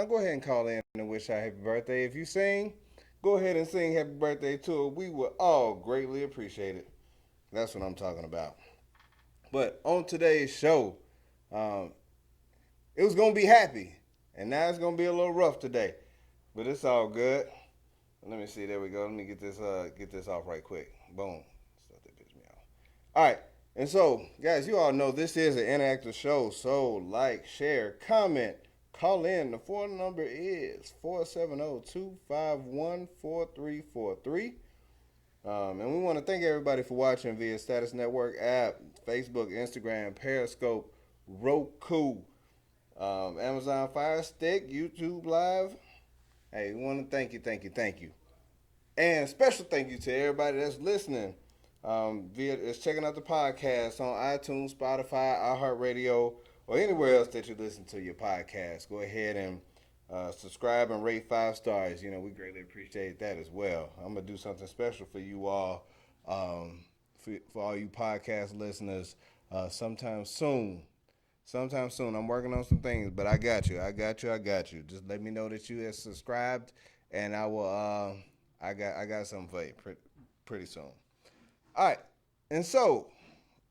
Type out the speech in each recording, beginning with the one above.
go ahead and call in and wish her happy birthday. If you sing, go ahead and sing happy birthday to her. We would all greatly appreciate it. That's what I'm talking about. But on today's show, um, it was gonna be happy, and now it's gonna be a little rough today. But it's all good. Let me see. There we go. Let me get this off right quick. Boom. Stuff that pissed me off. All right. And so, guys, you all know this is an interactive show. So, like, share, comment, call in. The phone number is 470-251-4343. And we want to thank everybody for watching via Status Network app, Facebook, Instagram, Periscope, Roku, Amazon Fire Stick, YouTube Live. Hey, we want to thank you, thank you, thank you. And special thank you to everybody that's listening. Is checking out the podcast on iTunes, Spotify, iHeartRadio, or anywhere else that you listen to your podcast. Go ahead and subscribe and rate 5 stars. You know, we greatly appreciate that as well. I'm gonna do something special for you all, for all you podcast listeners, sometime soon. Sometime soon. I'm working on some things, but I got you. I got you. I got you. Just let me know that you have subscribed, and I will. I got something for you pretty soon. All right, and so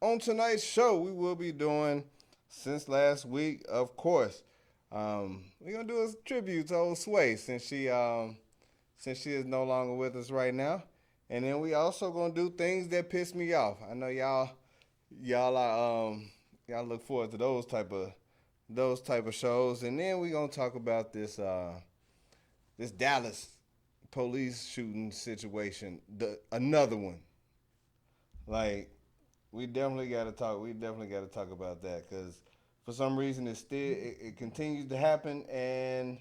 on tonight's show, we will be doing since last week, of course. We're gonna do a tribute to old Sway since she is no longer with us right now, and then we also gonna do things that piss me off. I know y'all are y'all look forward to those type of shows, and then we gonna talk about this Dallas police shooting situation, the another one. Like, we definitely got to talk. We definitely got to talk about that because for some reason it continues to happen and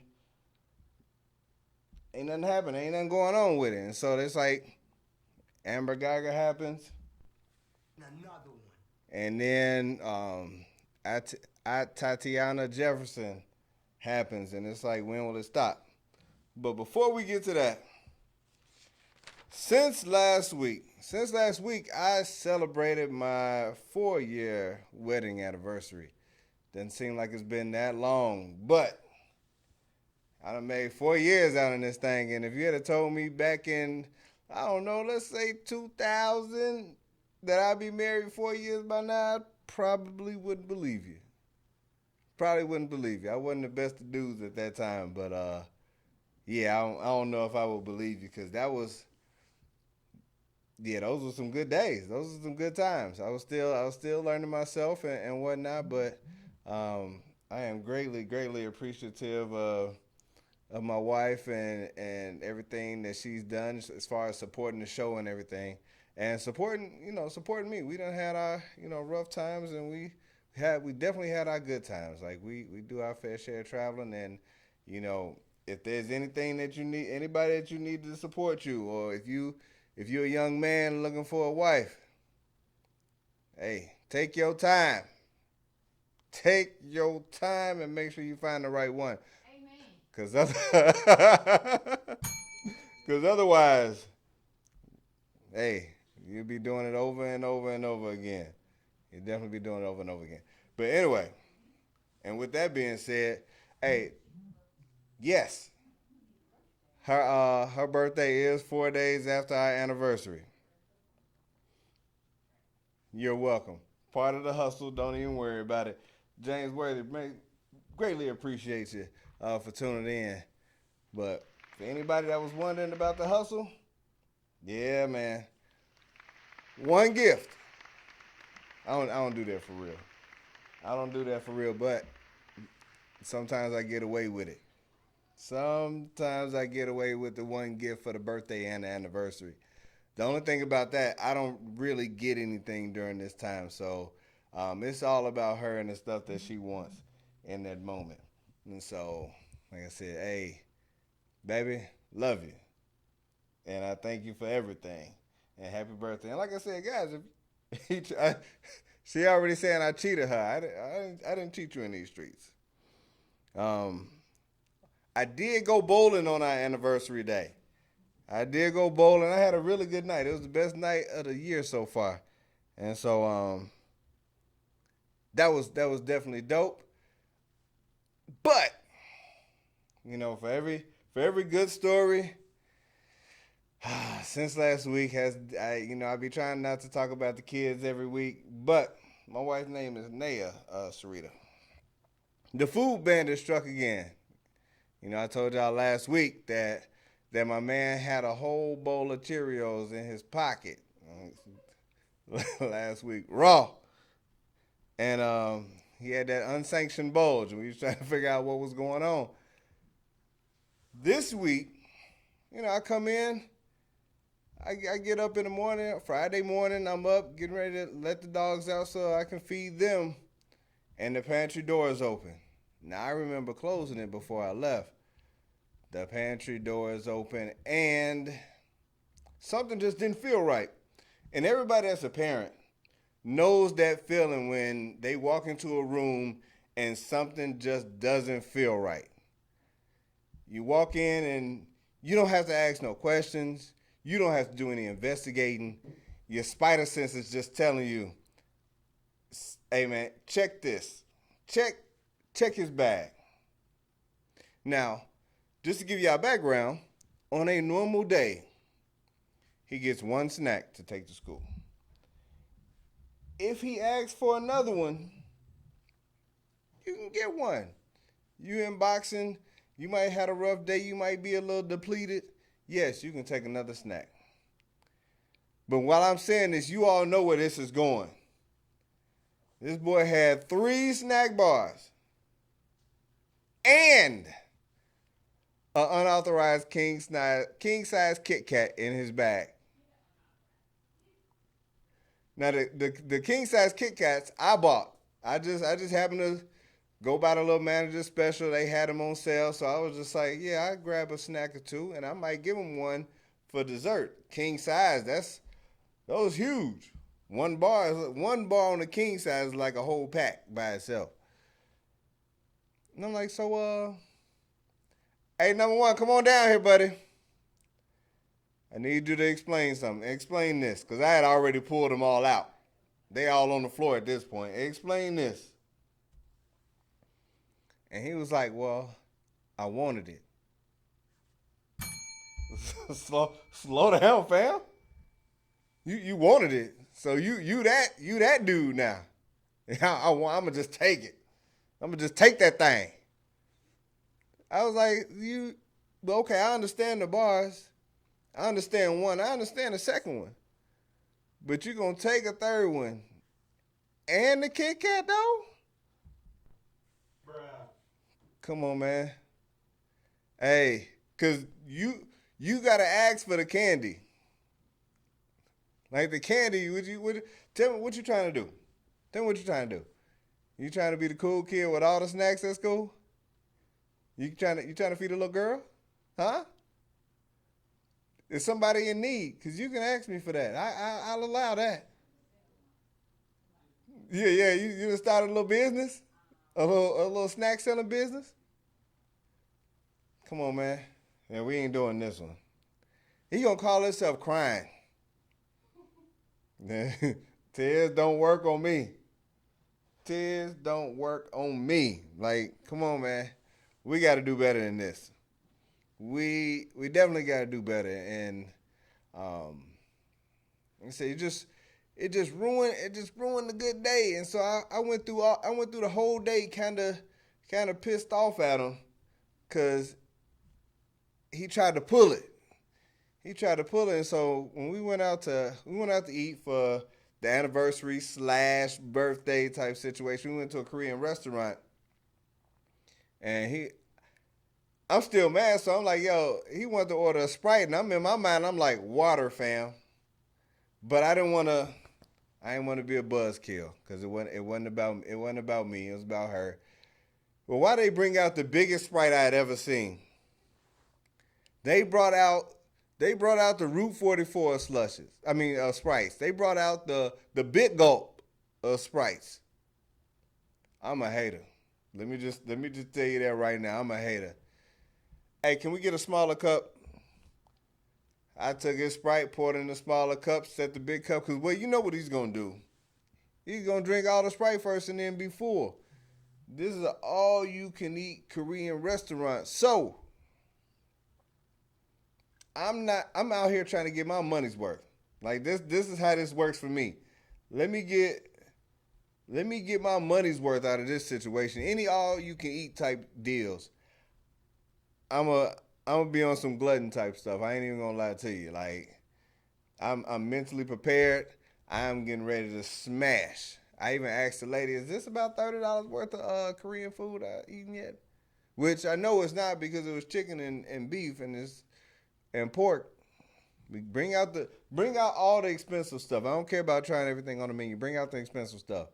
ain't nothing happening. Ain't nothing going on with it. And so it's like Amber Geiger happens, Another one. and then Tatiana Jefferson happens, and it's like, when will it stop? But before we get to that, since last week, I celebrated my 4-year wedding anniversary. Doesn't seem like it's been that long, but I done made 4 years out of this thing. And if you had told me back in, I don't know, let's say 2000, that I'd be married 4 years by now, I probably wouldn't believe you. Probably wouldn't believe you. I wasn't the best of dudes at that time, but yeah, I don't know if I would believe you because yeah, those were some good days. Those were some good times. I was still learning myself and whatnot, but I am greatly appreciative of my wife and everything that she's done as far as supporting the show and everything, and supporting me. We done had our rough times, and we definitely had our good times. Like, we do our fair share of traveling, and you know if there's anything that you need, anybody that you need to support you, or if you're a young man looking for a wife, hey, take your time. Take your time and make sure you find the right one. Cause other, cause otherwise, hey, you'll be doing it over and over and over again. You'll definitely be doing it over and over again. But anyway, and with that being said, hey, yes, her birthday is 4 days after our anniversary. You're welcome. Part of the hustle. Don't even worry about it. James Worthy, greatly appreciate you for tuning in. But for anybody that was wondering about the hustle, yeah, man, one gift. I don't do that for real. I don't do that for real, but sometimes I get away with it. Sometimes I get away with the one gift for the birthday and the anniversary. The only thing about that, I don't really get anything during this time. So it's all about her and the stuff that she wants in that moment. And so, like I said, hey, baby, love you. And I thank you for everything. And happy birthday. And like I said, guys, she already saying I cheated her. I didn't cheat you in these streets. Um, I did go bowling on our anniversary day. I did go bowling. I had a really good night. It was the best night of the year so far, and so that was definitely dope. But For every good story, since last week I be trying not to talk about the kids every week, but my wife's name is Naya Sarita. The food bandit struck again. I told y'all last week that my man had a whole bowl of Cheerios in his pocket last week, raw, and he had that unsanctioned bulge, and we was trying to figure out what was going on. This week, I come in, I get up in the morning, Friday morning, I'm up, getting ready to let the dogs out so I can feed them, and the pantry door is open. Now, I remember closing it before I left. The pantry door is open, and something just didn't feel right. And everybody that's a parent knows that feeling when they walk into a room and something just doesn't feel right. You walk in and you don't have to ask no questions. You don't have to do any investigating. Your spider sense is just telling you, hey man, check this. Check his bag. Now, just to give y'all background, on a normal day, he gets one snack to take to school. If he asks for another one, you can get one. You in boxing, you might have a rough day, you might be a little depleted. Yes, you can take another snack. But while I'm saying this, you all know where this is going. This boy had 3 snack bars and an unauthorized king size Kit Kat in his bag. Now the king size Kit Kats I bought. I just happened to go by the little manager special. They had them on sale, so I was just like, yeah, I grab a snack or two, and I might give him one for dessert. King size, that was huge. One bar on the king size is like a whole pack by itself. And I'm like, so hey, number one, come on down here, buddy. I need you to explain something. Explain this, because I had already pulled them all out. They all on the floor at this point. Explain this. And he was like, well, I wanted it. slow down, fam. You wanted it. So you that dude now. I'm going to just take it. I'm going to just take that thing. I was like, okay, I understand the bars. I understand one. I understand the second one. But you're going to take a third one. And the Kit Kat, though? Bruh. Come on, man. Hey, because you got to ask for the candy. Like the candy, tell me what you trying to do. Tell me what you trying to do. You trying to be the cool kid with all the snacks at school? You trying to feed a little girl? Huh? Is somebody in need? Because you can ask me for that. I'll allow that. Yeah, you just started a little business? A little snack selling business? Come on, man. Yeah, we ain't doing this one. He gonna call himself crying. Tears don't work on me. Tears don't work on me. Like, come on, man. We got to do better than this. We definitely got to do better. And like I say, it just ruined the good day. And so I went through the whole day kind of pissed off at him because he tried to pull it. And so when we went out to eat for the anniversary / birthday type situation, we went to a Korean restaurant, and I'm still mad, so I'm like, yo, he wanted to order a Sprite, and I'm in my mind, I'm like, water, fam. But I didn't want to be a buzzkill because it wasn't about me, it was about her. Well, why they bring out the biggest Sprite I had ever seen? They brought out the Route 44 Sprites. They brought out the Big Gulp of Sprites. I'm a hater. Let me just tell you that right now. I'm a hater. Hey, can we get a smaller cup? I took his Sprite, poured in the smaller cup, set the big cup, because, well, you know what he's going to do. He's going to drink all the Sprite first and then be full. This is an all-you-can-eat Korean restaurant. So I'm out here trying to get my money's worth. Like this is how this works for me. Let me get my money's worth out of this situation. Any all-you-can-eat type deals. I'm a be on some glutton type stuff. I ain't even gonna lie to you. Like I'm mentally prepared. I'm getting ready to smash. I even asked the lady, "Is this about $30 worth of Korean food I eaten yet?" Which I know it's not because it was chicken and beef and pork. Bring out all the expensive stuff. I don't care about trying everything on the menu. Bring out the expensive stuff,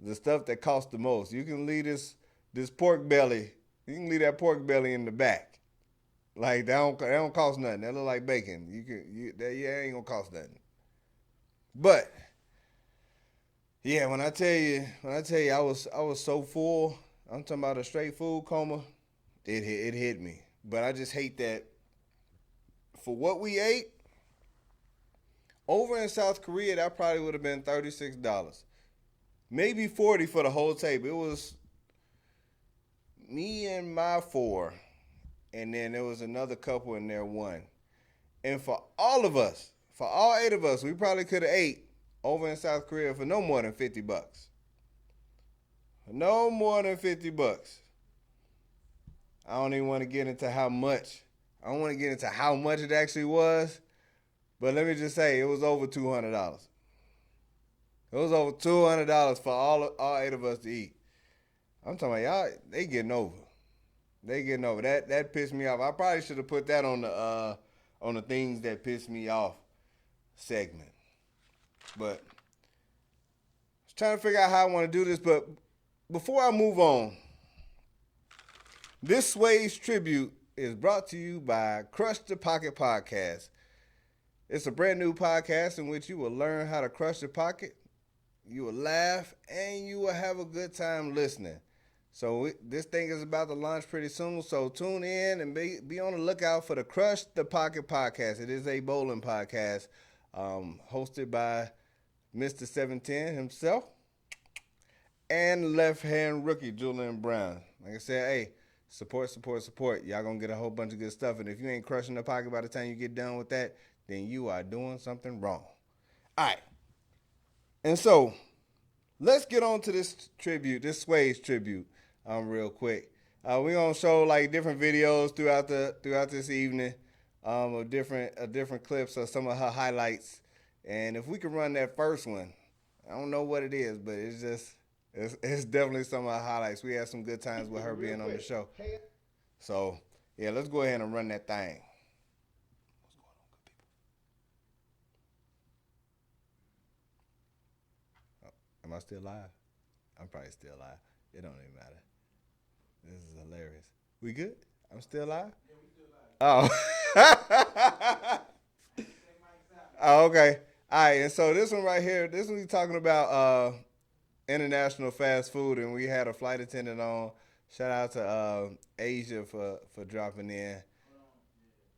the stuff that costs the most. You can leave this pork belly. You can leave that pork belly in the back. Like that don't cost nothing. That look like bacon. That ain't gonna cost nothing. But yeah, when I tell you I was so full. I'm talking about a straight food coma. It hit me. But I just hate that for what we ate over in South Korea, that probably would have been $36, maybe 40 for the whole table. It was me and my four, and then there was another couple in there, one. And for all of us, for all 8 of us, we probably could have ate over in South Korea for no more than $50. No more than $50. I don't even want to get into how much. I don't want to get into how much it actually was, but let me just say it was over $200. It was over $200 for all 8 of us to eat. I'm talking about y'all. They getting over. They getting over. That pissed me off. I probably should have put that on the things that pissed me off segment. But I was trying to figure out how I want to do this. But before I move on, this Sway's tribute is brought to you by Crush the Pocket Podcast. It's a brand new podcast in which you will learn how to crush the pocket, you will laugh, and you will have a good time listening. So this thing is about to launch pretty soon, so tune in and be on the lookout for the Crush the Pocket Podcast. It is a bowling podcast hosted by Mr. 710 himself and left-hand rookie Julian Brown. Like I said, hey, support. Y'all gonna get a whole bunch of good stuff, and if you ain't crushing the pocket by the time you get done with that, then you are doing something wrong. All right. And so let's get on to this tribute, this Sway's tribute, real quick. We're gonna show like different videos throughout this evening, of different clips of some of her highlights. And if we can run that first one, I don't know what it is, but it's definitely some of her highlights. We had some good times with her being on the show. So yeah, let's go ahead and run that thing. Am I still live? I'm probably still live. It don't even matter. This is hilarious. We good? I'm still live? Yeah, we still live. Oh. Oh, okay. All right, and so this one right here, this one we talking about international fast food, and we had a flight attendant on. Shout out to Asia for dropping in.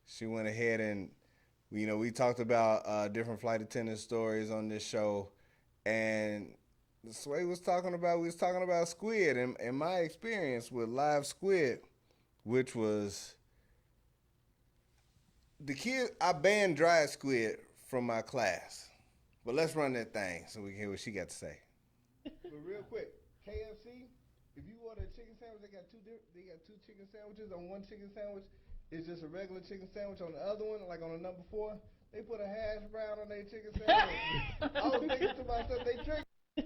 She went ahead and, we talked about different flight attendant stories on this show, and Sway we was talking about squid and my experience with live squid, which was I banned dried squid from my class. But let's run that thing so we can hear what she got to say. But real quick, KFC, if you order a chicken sandwich, they got two chicken sandwiches. On one chicken sandwich, it's just a regular chicken sandwich. On the other one, like on the number 4, they put a hash brown on their chicken sandwich. I was thinking to myself, they tricked.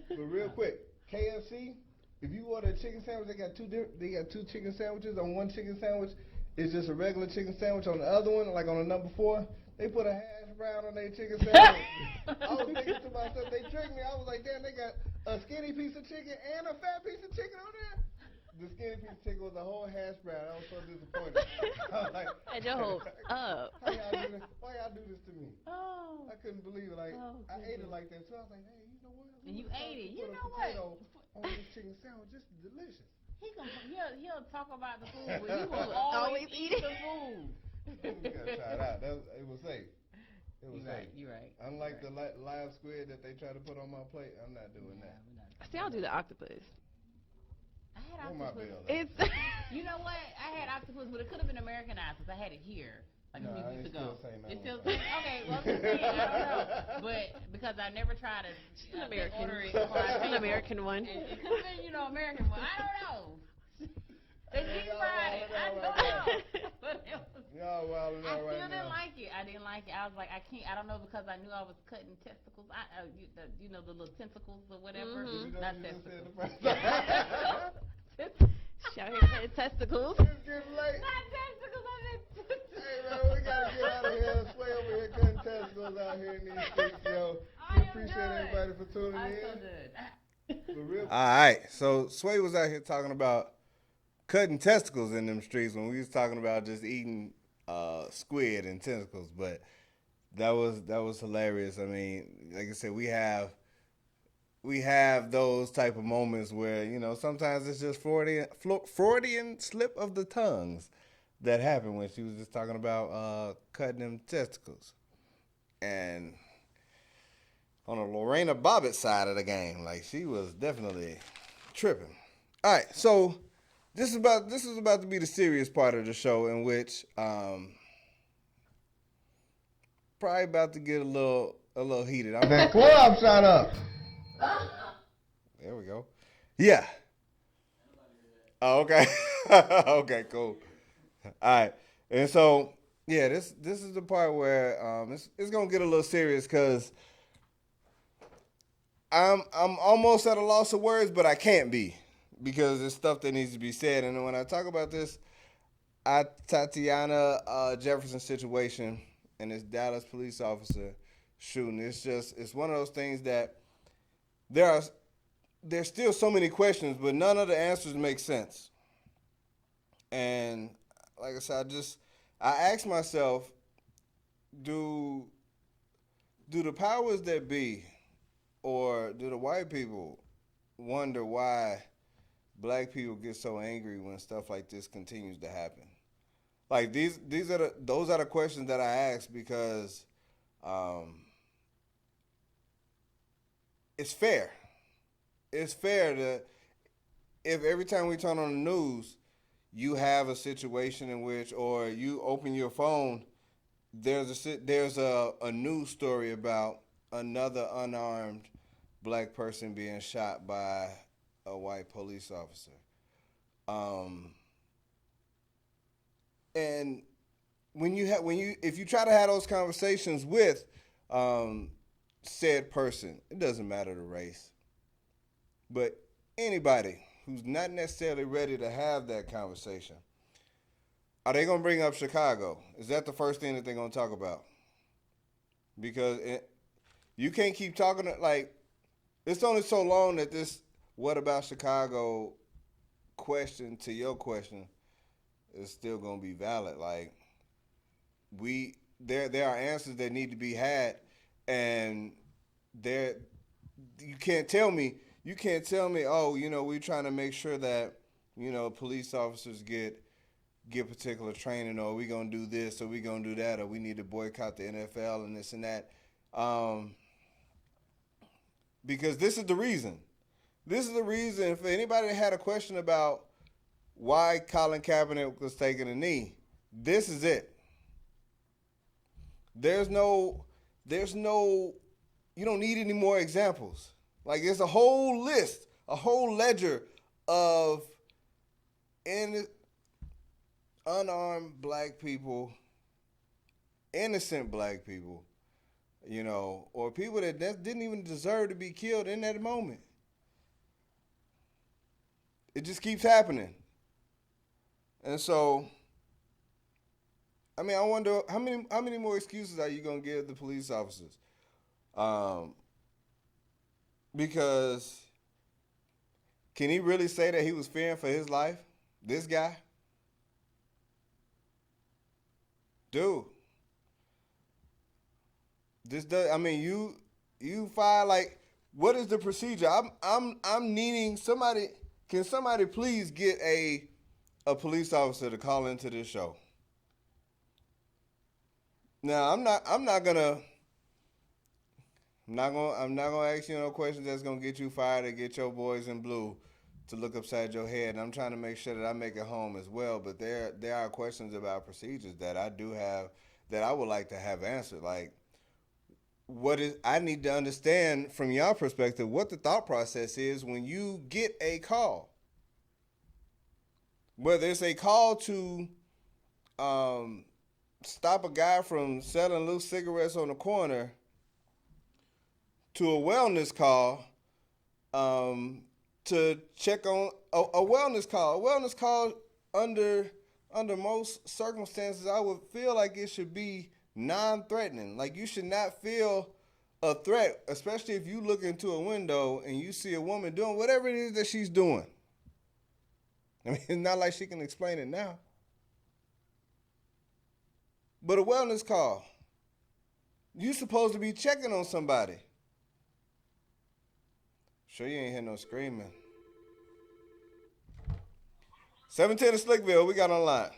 But real quick, KFC, if you order a chicken sandwich, they got two chicken sandwiches. On one chicken sandwich, it's just a regular chicken sandwich. On the other one, like on the number 4, they put a hash brown on their chicken sandwich. I was thinking to myself, they tricked me. I was like, damn, they got a skinny piece of chicken and a fat piece of chicken on there. The skinny piece of chicken was a whole hash brown. I was so disappointed. I was like, had your hopes up. Why y'all do this to me? Oh. I couldn't believe it. Like, I ate it like that. So I was like, hey, you know what? And you ate it. You know what? On this chicken sandwich, this is delicious. He'll talk about the food, but he will always eat the food. We gotta try it out. It was safe. It was safe. You're right. Unlike the live squid that they try to put on my plate, I'm not doing that. See, I'll do the octopus. I had Where my octopus. bill at? It's You know what? I had octopus, but it could have been Americanized because I had it here like a few weeks ago. It still say okay. Well, I'm just saying, I don't know, but because I never tried to an American. order it before I An paid American one. It could have been, American one. I don't know. They deep fried it. I don't know. But it was, Y'all wilding I out still right didn't now. like it. I didn't like it. I was like, I can't. I don't know because I knew I was cutting testicles. The little tentacles or whatever. Mhm. Not testicles. Shout here for testicles. It's getting late. Not testicles. I meant Hey, man, we gotta get out of here. Sway over here cutting testicles out here in these streets, yo. I We am appreciate good. everybody for tuning I'm in. so good. For real. All right, so Sway was out here talking about cutting testicles in them streets when we was talking about just eating squid and tentacles, but that was hilarious. I mean, like I said, we have those type of moments where sometimes it's just Freudian slip of the tongues that happened when she was just talking about cutting them testicles, and on a Lorena Bobbitt side of the game, like she was definitely tripping. All right, so this is about to be the serious part of the show, in which probably about to get a little heated. That club shot up. There we go. Yeah. Oh, okay. Okay, cool. All right, and so yeah, this is the part where it's gonna get a little serious because I'm almost at a loss of words, but I can't be because there's stuff that needs to be said. And when I talk about this, Tatiana Jefferson situation and this Dallas police officer shooting, it's one of those things that there's still so many questions, but none of the answers make sense. And like I said, I asked myself, do the powers that be, or do the white people wonder why black people get so angry when stuff like this continues to happen? Like those are the questions that I ask because it's fair. It's fair that if every time we turn on the news, you have a situation in which, or you open your phone, there's a news story about another unarmed black person being shot by a white police officer. And if you try to have those conversations with said person, it doesn't matter the race, but anybody who's not necessarily ready to have that conversation, are they going to bring up Chicago? Is that the first thing that they're going to talk about? Because you can't keep talking, like, it's only so long that this "what about Chicago" question to your question is still going to be valid. Like, there are answers that need to be had, and you can't tell me, oh, we're trying to make sure that, police officers get particular training, or we going to do this, or we going to do that, or we need to boycott the NFL and this and that. Because this is the reason. This is the reason. If anybody had a question about why Colin Kaepernick was taking a knee, this is it. There's no, you don't need any more examples. Like, there's a whole list, a whole ledger of unarmed black people, innocent black people, or people that didn't even deserve to be killed in that moment. It just keeps happening. And so, I mean, I wonder how many more excuses are you gonna give the police officers? Because can he really say that he was fearing for his life? This guy? Dude. You file, like, what is the procedure? I'm needing somebody. Can somebody please get a police officer to call into this show? Now, I'm not gonna ask you no questions that's gonna get you fired or get your boys in blue to look upside your head, and I'm trying to make sure that I make it home as well. But there are questions about procedures that I do have that I would like to have answered. Like, I need to understand from your perspective what the thought process is when you get a call. Whether it's a call to stop a guy from selling loose cigarettes on the corner, to a wellness call, to check on a wellness call. A wellness call under most circumstances, I would feel like it should be non-threatening. Like, you should not feel a threat, especially if you look into a window and you see a woman doing whatever it is that she's doing. I mean, it's not like she can explain it now. But a wellness call, you supposed to be checking on somebody. Sure you ain't hear no screaming. 710 to Slickville, we got online.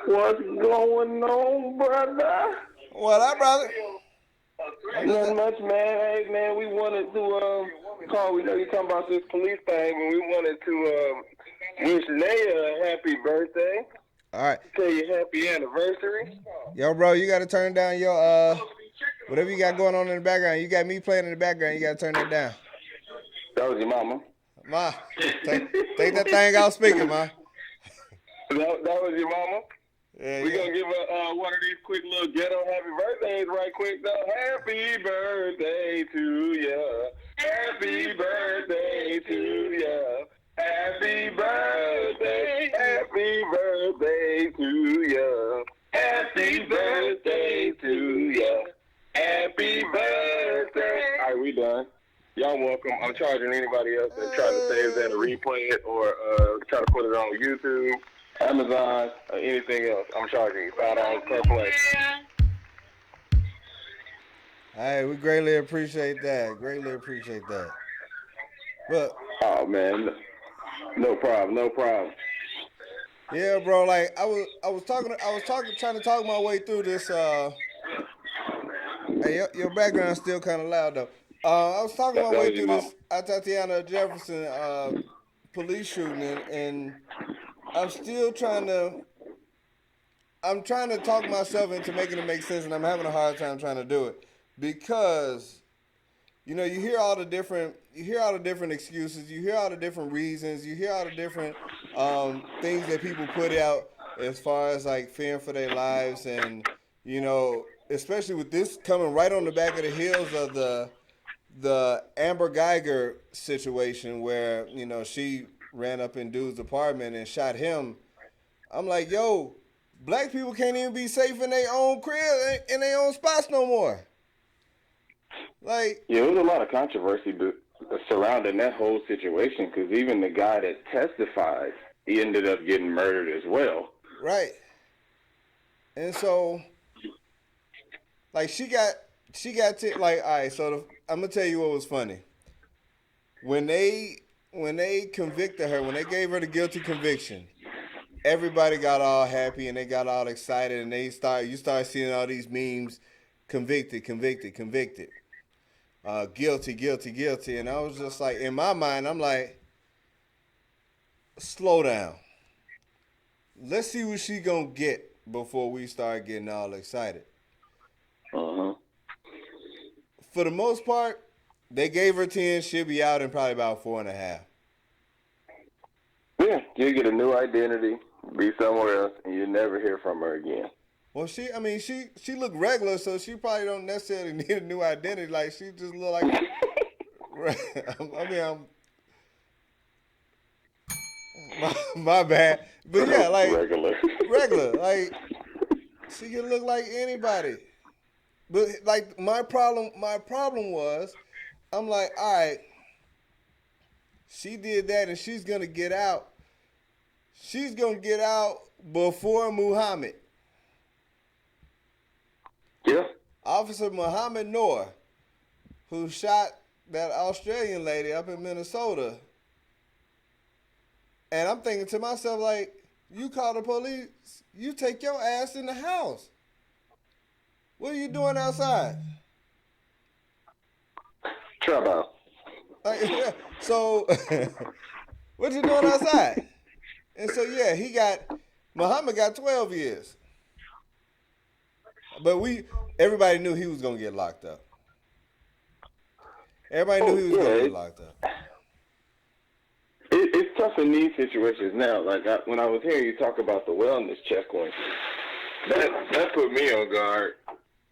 What's going on, brother? What up, brother? Not much, man. Hey, man, we wanted to call. We know you're talking about this police thing, and we wanted to wish Leia a happy birthday. All right. Tell you happy anniversary. Yo, bro, you got to turn down your whatever you got going on in the background. You got me playing in the background. You got to turn that down. That was your mama. Ma, take that thing out speaking, ma. That was your mama? Yeah, We're going to give one of these quick little ghetto happy birthdays right quick, though. Happy birthday to ya. Happy birthday to ya. Happy birthday. Happy birthday to ya. Happy birthday to ya. Happy birthday. All right, we done. Y'all welcome. I'm charging anybody else that try to save that or replay it or try to put it on YouTube, Amazon, or anything else. I'm charging you $5 per play. Hey, we greatly appreciate that. Greatly appreciate that. But Oh man, no problem. yeah, bro. Like I was trying to talk my way through this. Hey, your background's still kind of loud though. I was talking my way through this Tatiana Jefferson police shooting, and I'm still trying to talk myself into making it make sense, and I'm having a hard time trying to do it because, you know, you hear all the different excuses, you hear all the different reasons, you hear all the different things that people put out as far as like fearing for their lives, and you know, especially with this coming right on the back of the heels of the Amber Geiger situation where, you know, she ran up in dude's apartment and shot him. I'm like, yo, black people can't even be safe in their own crib, in their own spots no more. Like, Yeah, there was a lot of controversy surrounding that whole situation because even the guy that testified, he ended up getting murdered as well. right. And so, like, she got like, all right, so I'm going to tell you what was funny. When they convicted her, when they gave her the guilty conviction, everybody got all happy and they got all excited, and you start seeing all these memes, convicted, guilty. And I was just like, in my mind, I'm like, slow down. Let's see what she gonna get before we start getting all excited. Uh-huh. For the most part, they gave her 10. She'll be out in probably about 4.5. Yeah, you get a new identity, be somewhere else, and you never hear from her again. Well, she looked regular, so she probably don't necessarily need a new identity. Like, she just look like. My bad, but yeah, like regular. Like, she can look like anybody. But like my problem was, I'm like, all right, she did that, and she's gonna get out. She's gonna get out before Muhammad. Yeah. Officer Muhammad Noor, who shot that Australian lady up in Minnesota. And I'm thinking to myself, like, you call the police, you take your ass in the house. What are you doing outside? Trap out. Like, so, what you doing outside? And so, yeah, Muhammad got 12 years. But everybody knew he was going to get locked up. Everybody knew he was going to get locked up. It's tough in these situations now. Like when I was hearing you talk about the wellness checkpoint, that put me on guard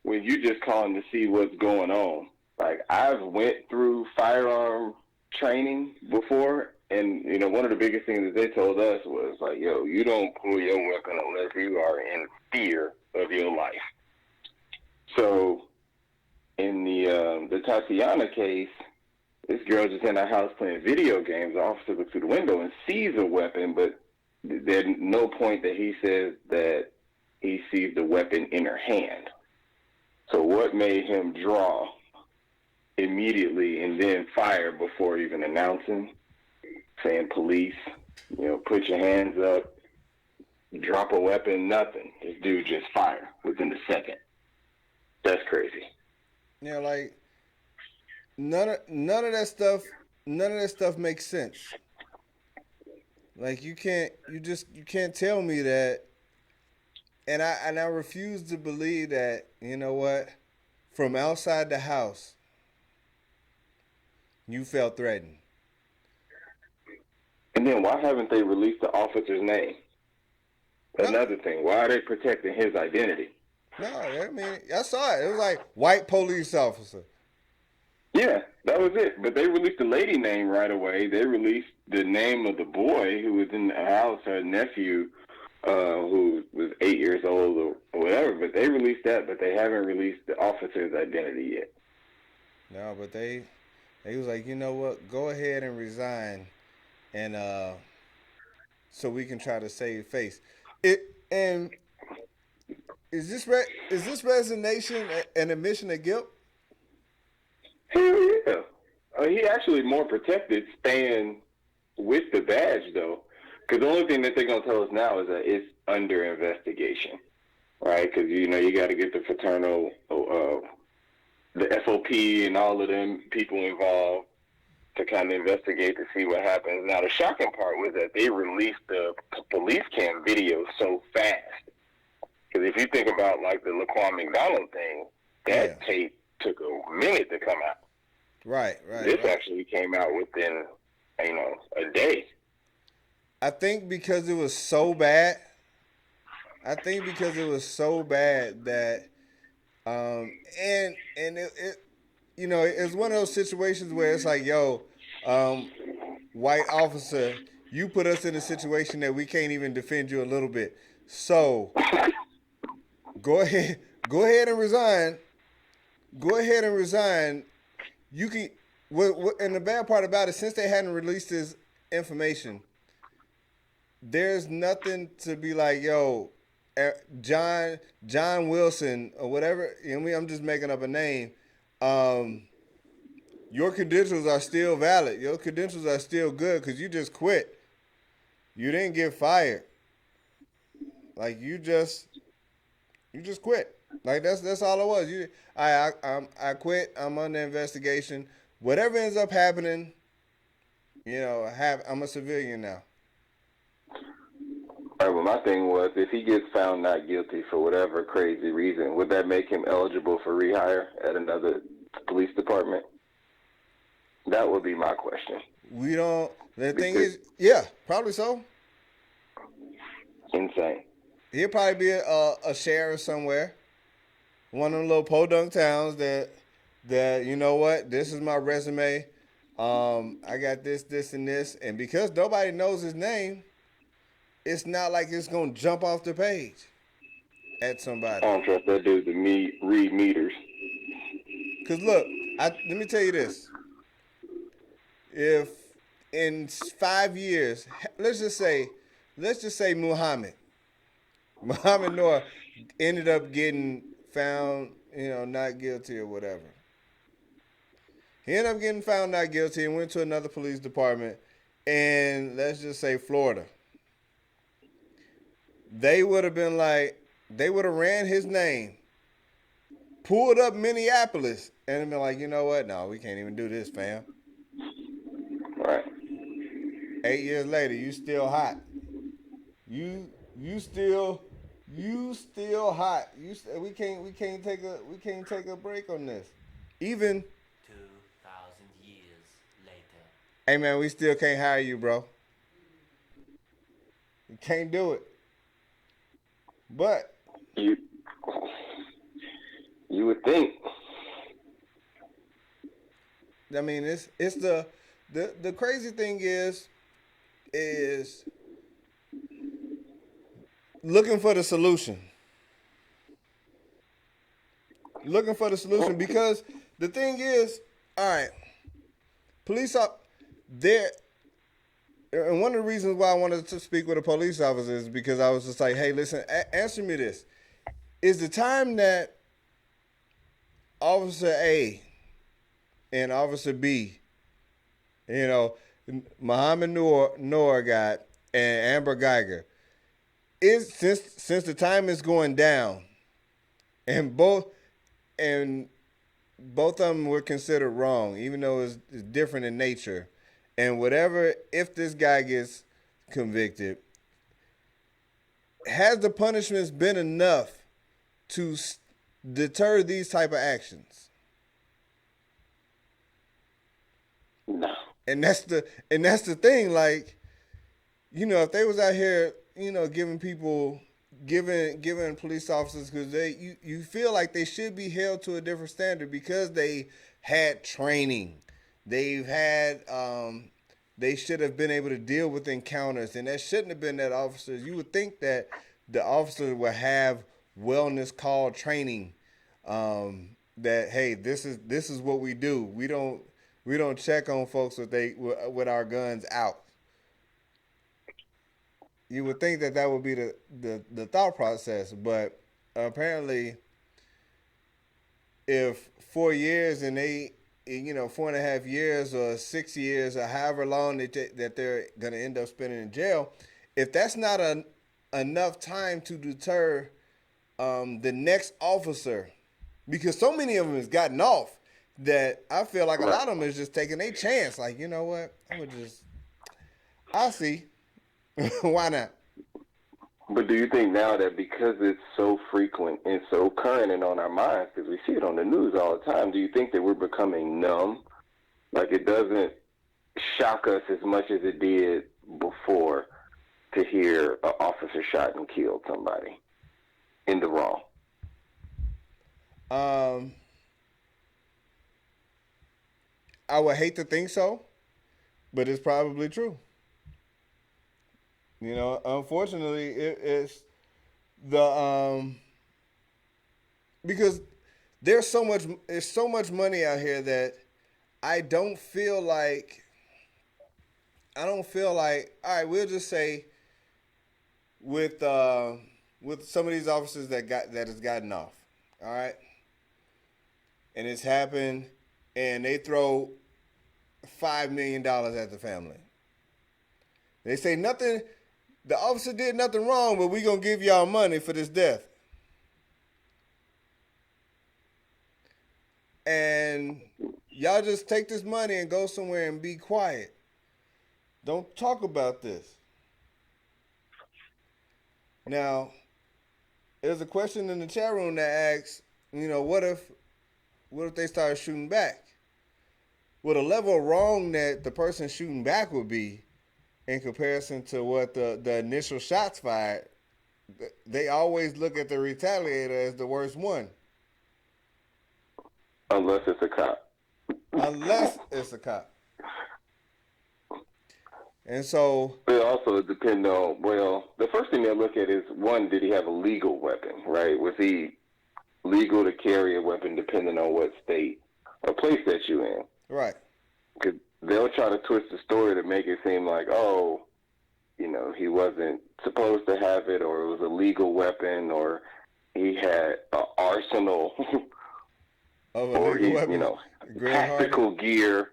when you just calling to see what's going on. Like I've went through firearm training before, and one of the biggest things that they told us was like, yo, you don't pull your weapon unless you are in fear of your life. So in the Tatiana case, this girl just in her house playing video games. The officer looks through the window and sees a weapon, but there's no point that he says that he sees the weapon in her hand. So what made him draw immediately and then fire before even announcing, saying police, put your hands up, drop a weapon, nothing. This dude just fired within a second. That's crazy. Yeah, like none of that stuff makes sense. Like you can't tell me that, and I refuse to believe that, from outside the house you felt threatened. And then why haven't they released the officer's name? Another thing, why are they protecting his identity? No, I mean, I saw it. It was like white police officer. Yeah, that was it. But they released the lady name right away. They released the name of the boy who was in the house, her nephew, who was 8 years old or whatever. But they released that, but they haven't released the officer's identity yet. No, but they was like, you know what? Go ahead and resign, and so we can try to save face. Is this resignation an admission of guilt? Hell yeah. He actually more protected staying with the badge, though. Because the only thing that they're going to tell us now is that it's under investigation, right? Because, you got to get the fraternal, the FOP and all of them people involved to kind of investigate to see what happens. Now, the shocking part was that they released the police cam video so fast. Because if you think about, like, the Laquan McDonald thing, that tape took a minute to come out. Right. This actually came out within, a day. I think because it was so bad that, and it's one of those situations where it's like, yo, white officer, you put us in a situation that we can't even defend you a little bit. So go ahead and resign. You can. And the bad part about it, since they hadn't released this information, there's nothing to be like, yo, John Wilson or whatever. I'm just making up a name. Your credentials are still valid. Your credentials are still good because you just quit. You didn't get fired. Like you just quit. Like that's all it was. I quit. I'm under investigation. Whatever ends up happening, I'm a civilian now. All right, well, my thing was, if he gets found not guilty for whatever crazy reason, would that make him eligible for rehire at another police department? That would be my question. We don't. The thing is, yeah, probably so. Insane. He'll probably be a sheriff somewhere. One of them little podunk towns that you know what? This is my resume. I got this, and this. And because nobody knows his name, it's not like it's going to jump off the page at somebody. I don't trust that dude to read meters. Because look, let me tell you this. If in 5 years, let's just say Muhammad Noor ended up getting found, not guilty or whatever. He ended up getting found not guilty and went to another police department in, let's just say, Florida. They would have ran his name, pulled up Minneapolis, and been like, you know what? No, we can't even do this, fam. 8 years later, you still hot. You still hot. We can't take a break on this. Even 2,000 years later. hey man, we still can't hire you, bro. We can't do it. But You would think. I mean, it's the crazy thing is looking for the solution. Looking for the solution because the thing is, all right, police up there. And one of the reasons why I wanted to speak with a police officer is because I was just like, hey, listen, answer me this. Is the time that Officer A and Officer B, Muhammad Noor got and Amber Geiger, is since the time is going down, and both of them were considered wrong, even though it's different in nature. And whatever, if this guy gets convicted, has the punishments been enough to deter these type of actions? No. And that's the thing. Like, if they was out here, giving police officers, because you feel like they should be held to a different standard because they had training. They've had, they should have been able to deal with encounters, and that shouldn't have been that officers. You would think that the officers would have wellness call training, that, hey, this is what we do. We don't check on folks with our guns out. You would think that would be the thought process, but apparently, if 4 years and 4.5 years or 6 years or however long that they're going to end up spending in jail, if that's not enough time to deter the next officer, because so many of them has gotten off that I feel like a lot of them is just taking a chance. Like, you know what? I'll see. Why not? But do you think now that because it's so frequent and so current and on our minds, because we see it on the news all the time, do you think that we're becoming numb? Like it doesn't shock us as much as it did before to hear an officer shot and killed somebody in the wrong? I would hate to think so, but it's probably true. Unfortunately, it's the because there's so much money out here that I don't feel like. All right, we'll just say with some of these officers that has gotten off, all right, and it's happened, and they throw $5 million at the family. They say nothing. The officer did nothing wrong, but we gonna give y'all money for this death. And y'all just take this money and go somewhere and be quiet. Don't talk about this. Now, there's a question in the chat room that asks, what if they start shooting back? Well, the level of wrong that the person shooting back would be in comparison to what the initial shots fired, they always look at the retaliator as the worst one. Unless it's a cop. And so it also depends on, the first thing they look at is, one, did he have a legal weapon, right? Was he legal to carry a weapon depending on what state or place that you're in? Right. Because they'll try to twist the story to make it seem like, he wasn't supposed to have it, or it was a legal weapon, or he had an arsenal, or tactical gear.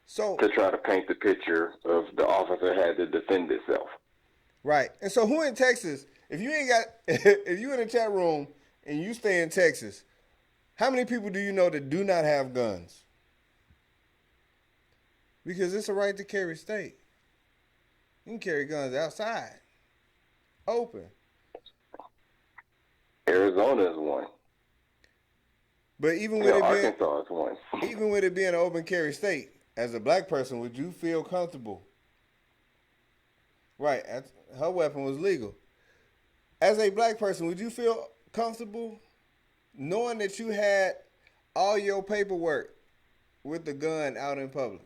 So to try to paint the picture of the officer had to defend itself. Right. And so who in Texas, if you in the chat room and you stay in Texas, how many people do you know that do not have guns? Because it's a right to carry state. You can carry guns outside, open. Arizona is one. But even with Arkansas is one. Even with it being an open carry state, as a black person, would you feel comfortable? Right, her weapon was legal. As a black person, would you feel comfortable knowing that you had all your paperwork with the gun out in public?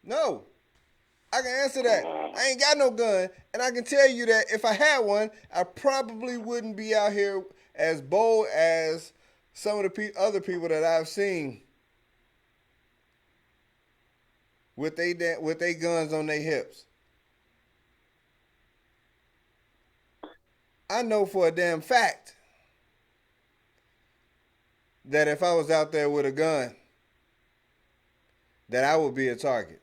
No. I can answer that. I ain't got no gun, and I can tell you that if I had one, I probably wouldn't be out here as bold as some of the other people that I've seen with they guns on their hips. I know for a damn fact that if I was out there with a gun, that I would be a target.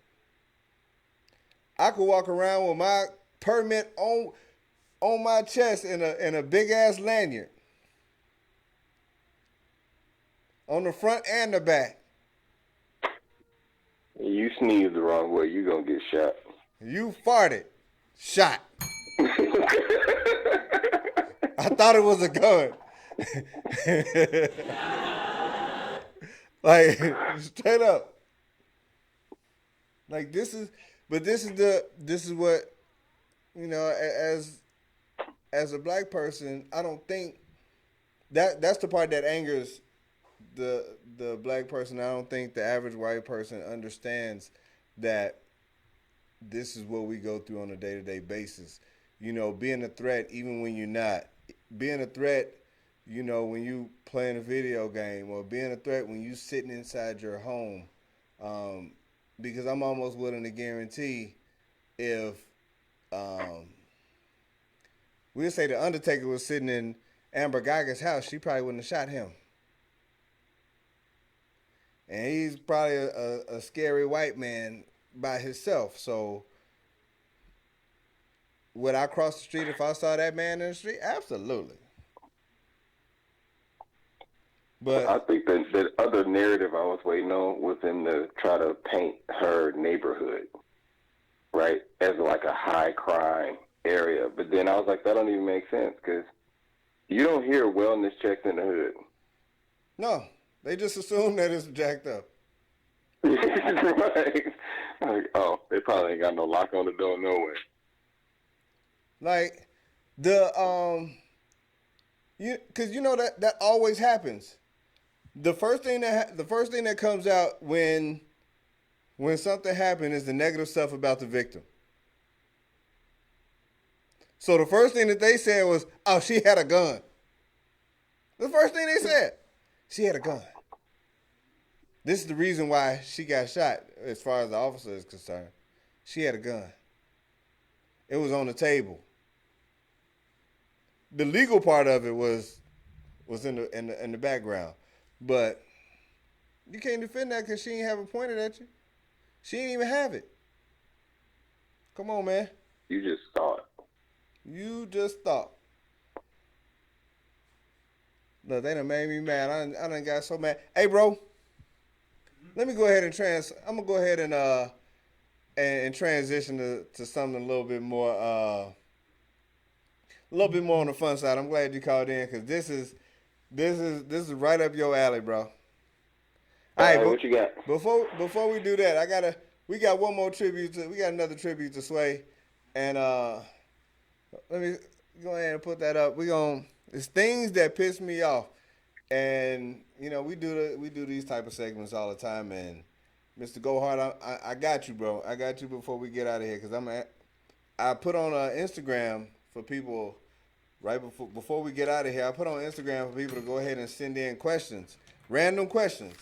I could walk around with my permit on my chest in a big ass lanyard, on the front and the back. You sneeze the wrong way, you gonna get shot. You farted, shot. I thought it was a gun. Like, straight up. Like, this is what, you know, as a black person, I don't think that's the part that angers the black person. I don't think the average white person understands that this is what we go through on a day-to-day basis. You know, being a threat even when you're not. Being a threat, you know, when you playing a video game, or being a threat when you sitting inside your home. Because I'm almost willing to guarantee if we'll say the Undertaker was sitting in Amber Geiger's house, she probably wouldn't have shot him. And he's probably a scary white man by himself. So would I cross the street if I saw that man in the street? Absolutely. But I think that the other narrative I was waiting on was them to try to paint her neighborhood, right, as like a high crime area. But then I was like, that don't even make sense, because you don't hear wellness checks in the hood. No, they just assume that it's jacked up. Right. Like, oh, they probably ain't got no lock on the door nowhere. Like because you know that always happens. The first thing that comes out when something happened is the negative stuff about the victim. So the first thing that they said was, "Oh, she had a gun." The first thing they said, she had a gun. This is the reason why she got shot, as far as the officer is concerned. She had a gun. It was on the table. The legal part of it was in the background, but you can't defend that because she ain't have it pointed at you. She didn't even have it. Come on, man. You just thought. You just thought. Look, they done made me mad. I done got so mad. Hey, bro. Let me go ahead I'm gonna go ahead and transition to something a little bit more on the fun side. I'm glad you called in because this is right up your alley, bro. All right, what you got? Before we do that, we got one more tribute we got another tribute to Sway, and let me go ahead and put that up. It's things that piss me off. And, you know, we do these type of segments all the time. And, Mr. Gohart, I got you, bro. I got you before we get out of here. Because I put on Instagram for people, right before we get out of here, I put on Instagram for people to go ahead and send in questions, random questions.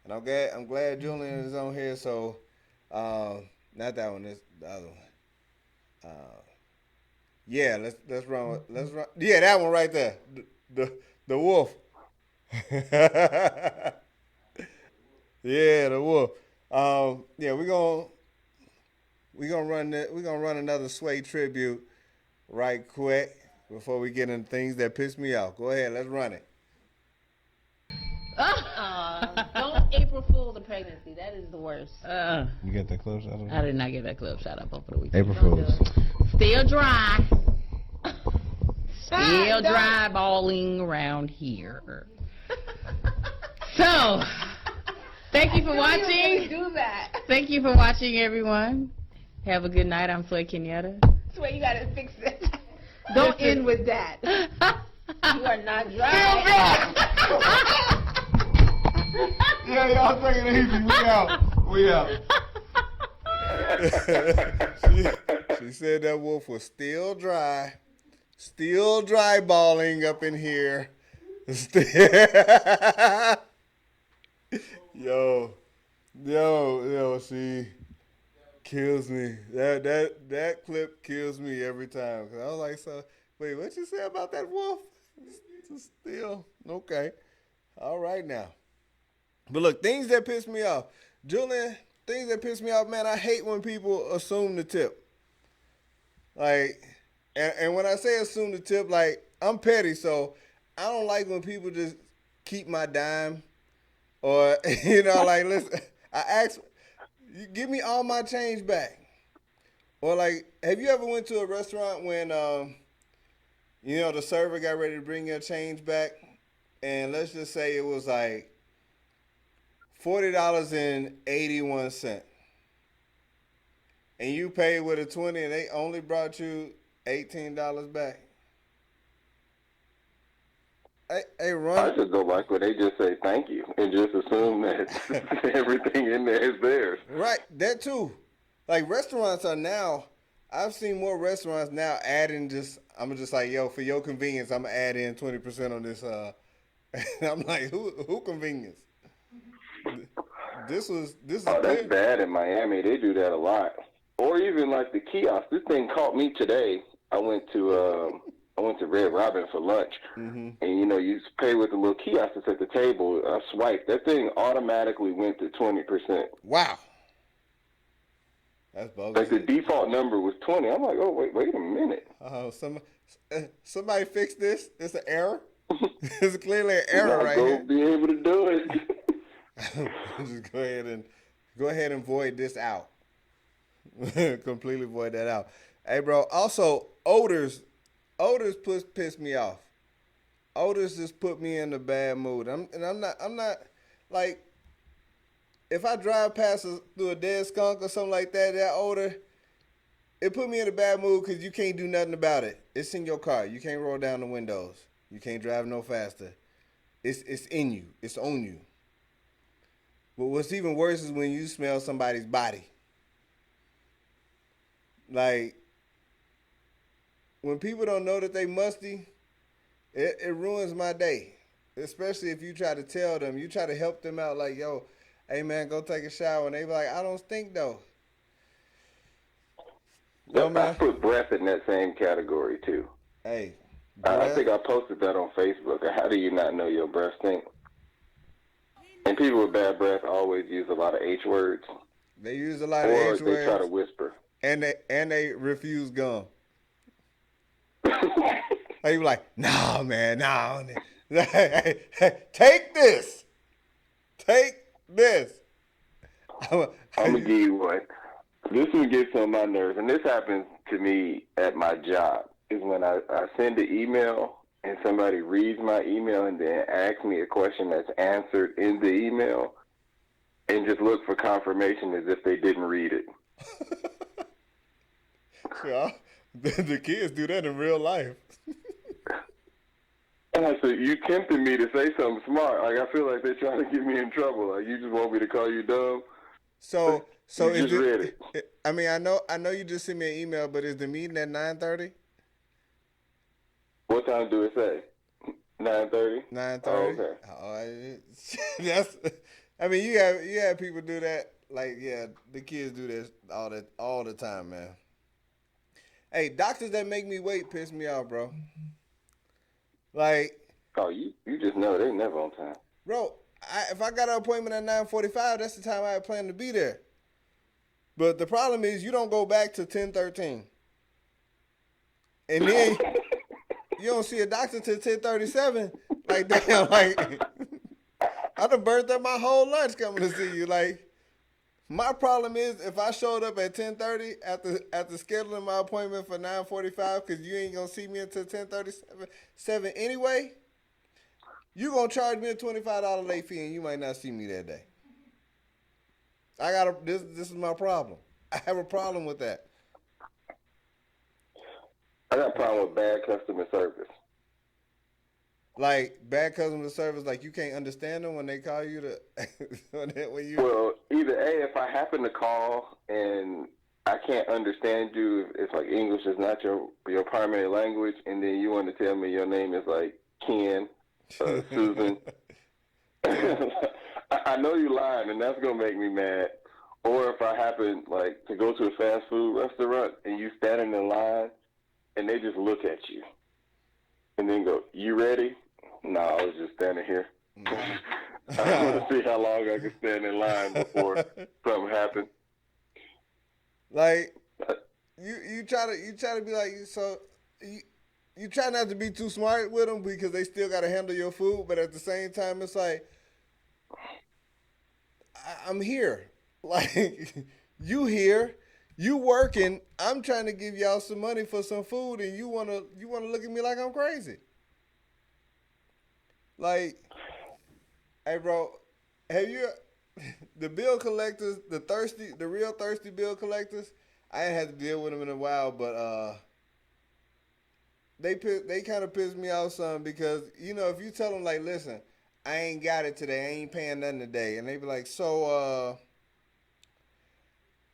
And I'm glad Julian is on here. So, not that one, it's the other one. Yeah, let's run. Yeah, that one right there. The wolf. Yeah, the wolf. Yeah, we're gonna run another Sway tribute right quick before we get into things that piss me off. Go ahead, let's run it. April Fool's of pregnancy. That is the worst. You get that club shot up? I did not get that club shot up over the weekend. April Fool's. Still dry. Still dry balling around here. So, thank you for watching. Do that. Thank you for watching, everyone. Have a good night. I'm Floyd Kenyatta. Swear you gotta fix it. Don't end with that. You are not dry. Yeah, y'all take it easy. We out. She said that wolf was still dry balling up in here. Yo, she kills me. That clip kills me every time. Cause I was like, so wait, what you say about that wolf? Still okay. All right now. But look, things that piss me off, Julian. Things that piss me off, man. I hate when people assume the tip. Like, and when I say assume the tip, like I'm petty, so I don't like when people just keep my dime, or like listen. I ask, you give me all my change back, or like, have you ever went to a restaurant when the server got ready to bring your change back, and let's just say it was like $40.81, and you paid with a 20, and they only brought you $18 back. Hey, Ron. I just don't like when they just say thank you and just assume that everything in there is theirs. Right, that too. Like restaurants are now. I've seen more restaurants now adding just. I'm just like, yo, for your convenience, I'm gonna add in 20% on this. And I'm like, who convenience? This is. Oh, that's bad in Miami. They do that a lot. Or even like the kiosk. This thing caught me today. I went to Red Robin for lunch, and you pay with the little kiosk that's at the table. I swiped. That thing automatically went to 20%. Wow. That's bogus. Like the default number was 20. I'm like, oh wait a minute. Somebody fix this. It's an error. It's clearly an error right here. Be able to do it. Just go ahead and void this out. Completely void that out. Hey, bro. Also, odors piss me off. Odors just put me in a bad mood. I'm not like, if I drive past through a dead skunk or something like that, that odor, it put me in a bad mood because you can't do nothing about it. It's in your car. You can't roll down the windows. You can't drive no faster. It's in you. It's on you. But what's even worse is when you smell somebody's body. Like, when people don't know that they musty, it ruins my day. Especially if you try to tell them, you try to help them out, like, yo, hey man, go take a shower. And they be like, I don't stink though. No, man. I put breath in that same category too. Hey, I think I posted that on Facebook. How do you not know your breath stink? And people with bad breath always use a lot of H words. They use a lot of H words. Or they try to whisper. And they refuse gum. They be like, no, man, no. Hey, take this. Take this. I'm going to give you one. This one gets on my nerves, and this happens to me at my job, is when I send an email and somebody reads my email and then asks me a question that's answered in the email and just look for confirmation as if they didn't read it. Yeah, the kids do that in real life. And I said, you tempted me to say something smart. Like, I feel like they're trying to get me in trouble. Like, you just want me to call you dumb. So you just read it. I mean, I know you just sent me an email, but is the meeting at 9:30? What time do it say? 9:30? 9:30. Oh, okay. That's. I mean, you have people do that. Like, yeah, the kids do this all the time, man. Hey, doctors that make me wait piss me off, bro. Like. Oh, you just know they never on time. Bro, if I got an appointment at 9:45, that's the time I plan to be there. But the problem is you don't go back to 10:13. And then you don't see a doctor till 10:37. Like, damn, like, I done burnt up my whole lunch coming to see you. Like, my problem is if I showed up at 10:30 after scheduling my appointment for 9:45 because you ain't gonna see me until 10:37 anyway, you gonna charge me a $25 late fee and you might not see me that day. This is my problem. I have a problem with that. I got a problem with bad customer service. Like bad customer service, like you can't understand them when they call you to when you. Well, either A, if I happen to call and I can't understand you, it's like English is not your primary language, and then you want to tell me your name is like Ken, Susan. I know you lying, and that's gonna make me mad. Or if I happen like to go to a fast food restaurant and you standing in line, and they just look at you, and then go, "You ready?" No, I was just standing here. I want to see how long I can stand in line before something happens. Like you try to be like so you try not to be too smart with them because they still got to handle your food, but at the same time it's like I'm here. Like, you here, you working, I'm trying to give y'all some money for some food, and you wanna look at me like I'm crazy. Like, hey bro, have you the bill collectors, the real thirsty bill collectors, I ain't had to deal with them in a while, but they kind of piss me off some because, you know, if you tell them like, listen, I ain't got it today, I ain't paying nothing today, and they be like, so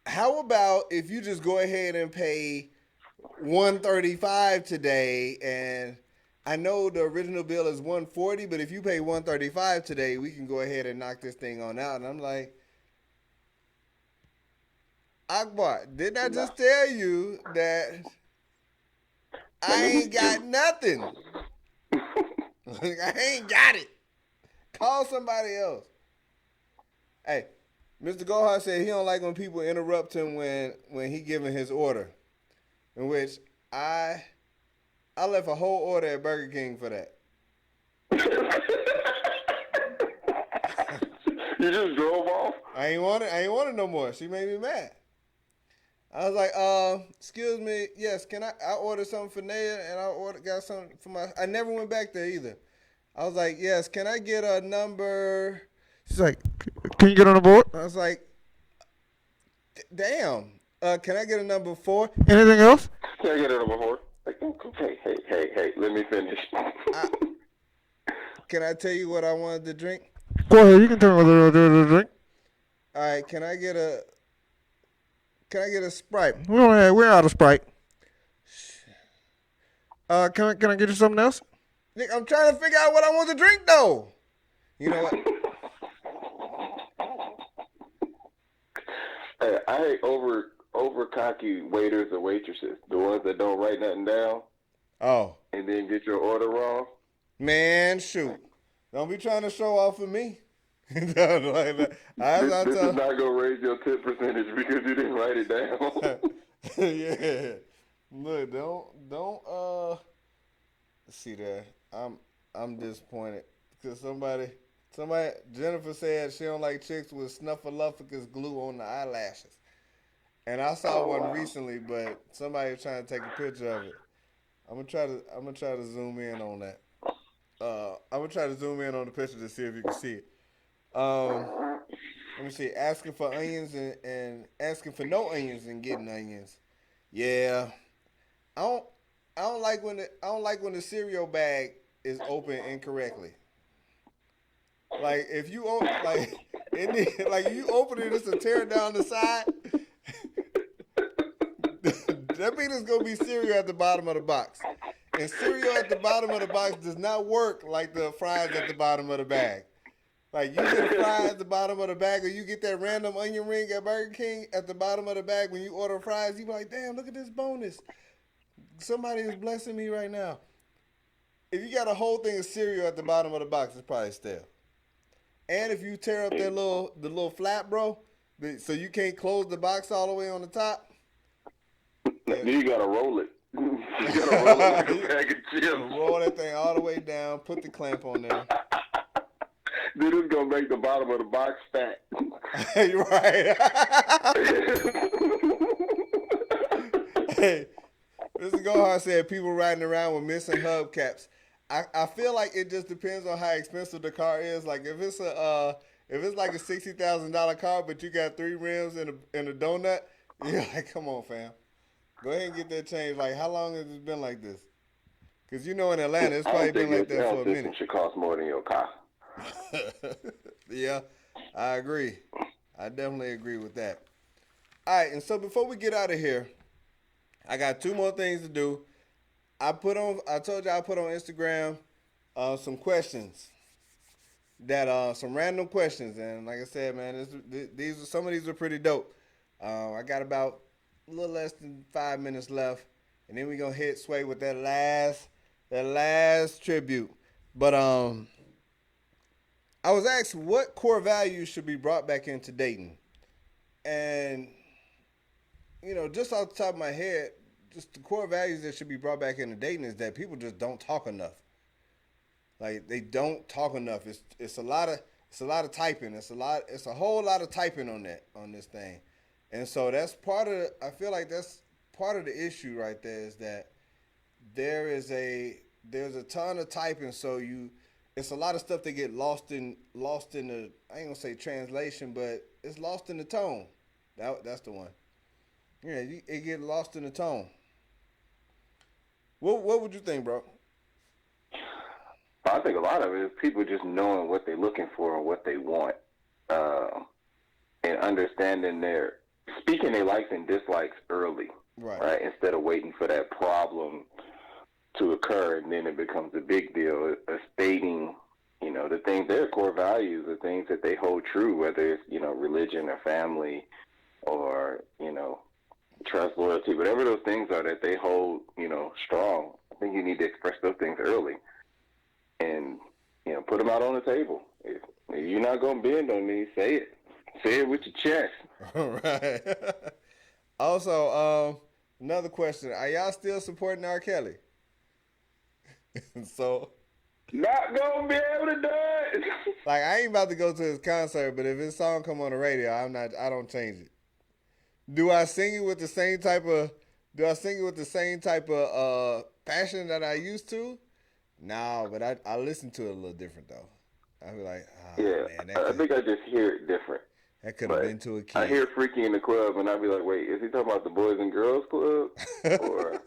how about if you just go ahead and pay $135 today, and I know the original bill is $140, but if you pay $135 today, we can go ahead and knock this thing on out. And I'm like, Akbar, didn't I just tell you that I ain't got nothing? I ain't got it. Call somebody else. Hey, Mr. Gohar said he don't like when people interrupt him when he giving his order, in which I left a whole order at Burger King for that. You just drove off? I ain't want it no more. She made me mad. I was like, excuse me, yes, can I ordered something for Naya and got something for I never went back there either. I was like, yes, can I get a number? She's like, can you get on the board? I was like, damn. Can I get a number 4? Anything else? Can I get a number 4? Like, hey, let me finish. Can I tell you what I wanted to drink? Go ahead, you can tell me what I wanted to drink. All right, can I get a Sprite? We're out of Sprite. Can I get you something else? Nick, I'm trying to figure out what I want to drink though. You know what? Hey, I hate over cocky waiters or waitresses, the ones that don't write nothing down. Oh. And then get your order wrong. Man, shoot. Don't be trying to show off for me. This is not going to raise your tip percentage because you didn't write it down. Yeah. Look, don't see that. I'm disappointed because somebody Jennifer said she don't like chicks with snuffleupagus glue on the eyelashes. And I saw one recently, but somebody was trying to take a picture of it. I'm gonna try to zoom in on that. I'm gonna try to zoom in on the picture to see if you can see it. Let me see. Asking for onions and asking for no onions and getting onions. Yeah, I don't like when the cereal bag is open incorrectly. Like if you open you open it, it's to tear down the side. That means it's gonna be cereal at the bottom of the box. And cereal at the bottom of the box does not work like the fries at the bottom of the bag. Like you get a fry at the bottom of the bag, or you get that random onion ring at Burger King at the bottom of the bag when you order fries. You be like, damn, look at this bonus. Somebody is blessing me right now. If you got a whole thing of cereal at the bottom of the box, it's probably stale. And if you tear up the little flap, bro, so you can't close the box all the way on the top. You gotta roll it. You gotta roll it like a bag of chips. Roll that thing all the way down. Put the clamp on there. Then it's gonna make the bottom of the box fat. You're right. Hey, Mr. Gohar said people riding around with missing hubcaps. I feel like it just depends on how expensive the car is. Like if it's like a $60,000 car, but you got 3 rims and a donut, you're like, come on, fam, go ahead and get that changed. Like, how long has it been like this? Because in Atlanta, it's probably been like that for a minute. It should cost more than your car. Yeah, I agree. I definitely agree with that. All right, and so before we get out of here, I got 2 more things to do. I told you I put on Instagram some questions some random questions, and like I said, man, some of these are pretty dope. I got about a little less than 5 minutes left, and then we're gonna hit Sway with that last tribute. But I was asked what core values should be brought back into dating, and just off the top of my head, just the core values that should be brought back into dating is that people just don't talk enough. Like, they don't talk enough. It's a lot of typing. It's a whole lot of typing on this thing. And so I feel like that's part of the issue right there, is that there's a ton of typing, so it's a lot of stuff that get lost in the, I ain't gonna say translation, but it's lost in the tone. That's the one. Yeah, it get lost in the tone. What would you think, bro? I think a lot of it is people just knowing what they're looking for and what they want, and understanding speaking their likes and dislikes early, right? Instead of waiting for that problem to occur, and then it becomes a big deal. Stating, the things, their core values, the things that they hold true, whether it's, religion or family or, trust, loyalty, whatever those things are that they hold, strong. I think you need to express those things early and, put them out on the table. If you're not going to bend on these, say it. Say it with your chest. All right. Also, another question. Are y'all still supporting R. Kelly? So, not going to be able to do it. Like, I ain't about to go to his concert, but if his song come on the radio, I don't change it. Do I sing it with the same type of passion that I used to? No, but I listen to it a little different though. I be like, man, I think I just hear it different. That could have been to a kid. I hear Freaky in the Club, and I be like, wait, is he talking about the Boys and Girls Club? Or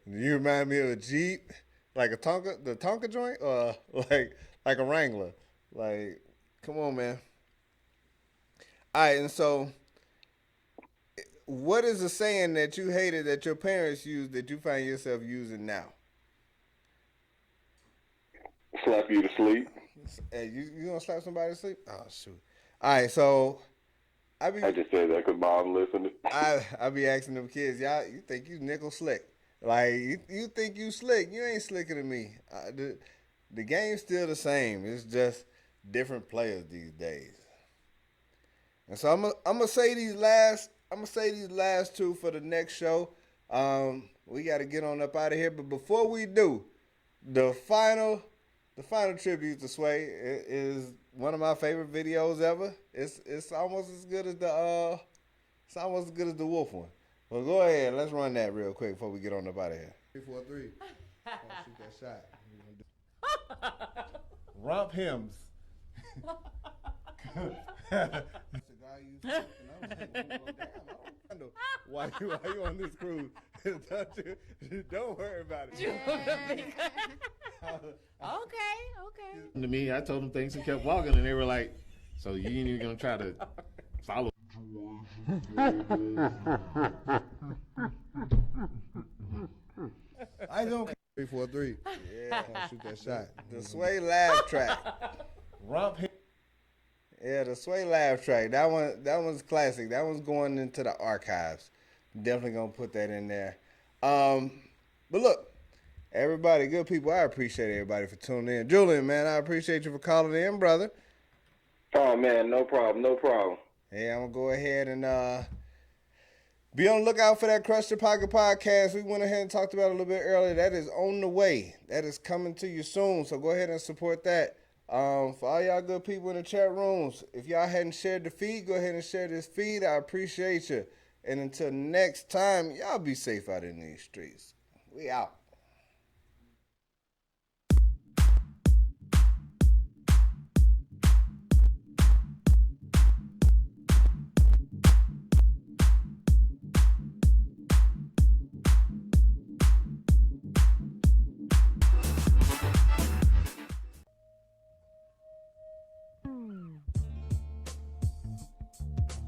you remind me of a Jeep, like the Tonka joint, or like a Wrangler. Like, come on, man. All right, and so, what is a saying that you hated that your parents used that you find yourself using now? Slap you to sleep. Hey, you gonna slap somebody to sleep? Oh, shoot. All right, so I just said that because Mom listened. I be asking them kids, y'all, you think you nickel slick? Like, you think you slick? You ain't slicker than me. The game's still the same. It's just different players these days. And so I'm gonna say these last 2 for the next show. We got to get on up out of here, but before we do, the final tribute to Sway is one of my favorite videos ever. It's almost as good as the Wolf one. Well, go ahead, let's run that real quick before we get on up out of here. 3, 4, 3. Shoot that shot. Romp hymns. Why you on this cruise? Don't worry about it. Okay. To me, I told them things and kept walking, and they were like, "So you ain't even gonna try to follow?" I don't. 3, 4, 3. Yeah, shoot that shot. The Sway Live track. Romp him. Yeah, the Sway Live track. That one's classic. That one's going into the archives. Definitely gonna put that in there. But look, everybody, good people, I appreciate everybody for tuning in. Julian, man, I appreciate you for calling in, brother. Oh man, no problem. Hey, I'm gonna go ahead and Be on the lookout for that Crush Your Pocket podcast. We went ahead and talked about it a little bit earlier. That is on the way. That is coming to you soon. So go ahead and support that. For all y'all good people in the chat rooms, if y'all hadn't shared the feed, go ahead and share this feed. I appreciate you. And until next time, y'all be safe out in these streets. We out.